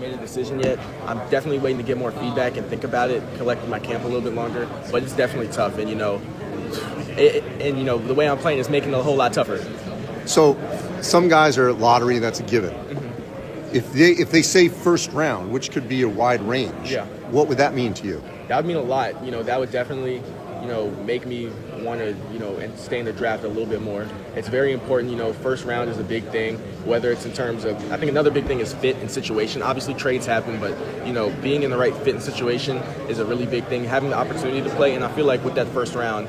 made a decision yet. I'm definitely waiting to get more feedback and think about it, collect my camp a little bit longer. But it's definitely tough, and the way I'm playing is making it a whole lot tougher. So, some guys are lottery. That's a given. Mm-hmm. If they say first round, which could be a wide range, what would that mean to you? That would mean a lot. That would definitely, make me want to, and stay in the draft a little bit more. It's very important. First round is a big thing, whether it's in terms of, I think another big thing is fit and situation. Obviously trades happen, but, being in the right fit and situation is a really big thing. Having the opportunity to play, and I feel like with that first round,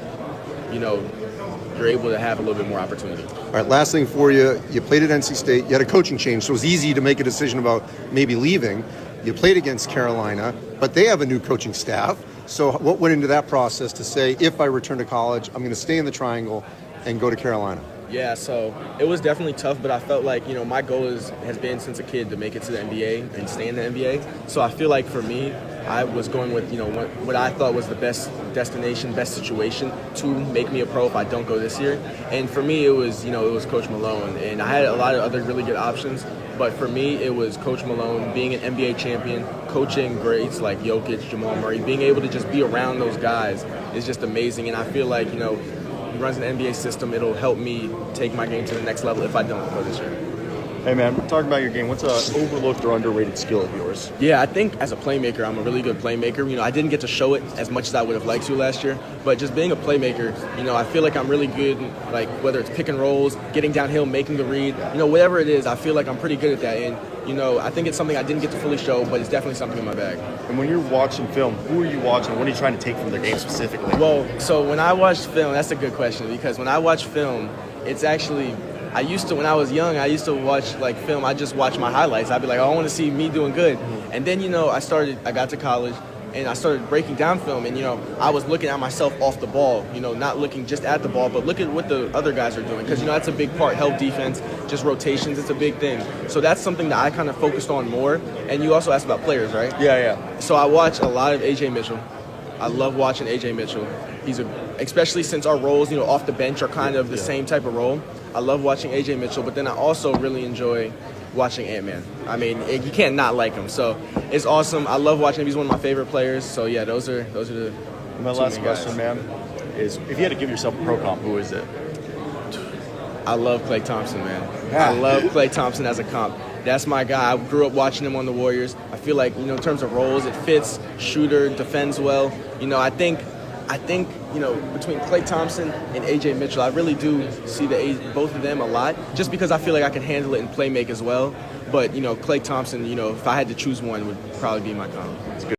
you're able to have a little bit more opportunity. All right, last thing for you. You played at NC State. You had a coaching change, so it was easy to make a decision about maybe leaving. You played against Carolina, but they have a new coaching staff. So what went into that process to say, if I return to college, I'm going to stay in the Triangle and go to Carolina? Yeah, so it was definitely tough, but I felt like, my goal has been since a kid to make it to the NBA and stay in the NBA. So I feel like for me, I was going with, what I thought was the best destination, best situation to make me a pro if I don't go this year. And for me, it was Coach Malone. And I had a lot of other really good options. But for me, it was Coach Malone, being an NBA champion, coaching greats like Jokic, Jamal Murray, being able to just be around those guys is just amazing. And I feel like, he runs an NBA system. It'll help me take my game to the next level if I don't go this year. Hey, man, talking about your game, what's an overlooked or underrated skill of yours? Yeah, I think as a playmaker, I'm a really good playmaker. I didn't get to show it as much as I would have liked to last year, but just being a playmaker, I feel like I'm really good, like whether it's pick and rolls, getting downhill, making the read, whatever it is, I feel like I'm pretty good at that. And, I think it's something I didn't get to fully show, but it's definitely something in my bag. And when you're watching film, who are you watching? What are you trying to take from their game specifically? Well, so when I watch film, that's a good question, because when I watch film, it's actually... when I was young, I used to watch film. I just watch my highlights. I'd be like, I want to see me doing good. And then, I got to college and I started breaking down film. And, I was looking at myself off the ball, not looking just at the ball, but look at what the other guys are doing. Because, that's a big part. Help defense, just rotations, it's a big thing. So that's something that I kind of focused on more. And you also asked about players, right? Yeah. So I watch a lot of A.J. Mitchell. I love watching A.J. Mitchell. Especially since our roles, off the bench are kind of the same type of role. I love watching A.J. Mitchell, but then I also really enjoy watching Ant-Man. I mean, you can't not like him. So it's awesome. I love watching him. He's one of my favorite players. So yeah, those are the My last question, man, is if you had to give yourself a pro comp, who is it? I love Klay Thompson, man. I love Klay Thompson as a comp. That's my guy. I grew up watching him on the Warriors. I feel like, in terms of roles, it fits. Shooter, defends well. I think between Klay Thompson and A.J. Mitchell, I really do see both of them a lot, just because I feel like I can handle it and play make as well. But, Klay Thompson, if I had to choose one, would probably be my comp.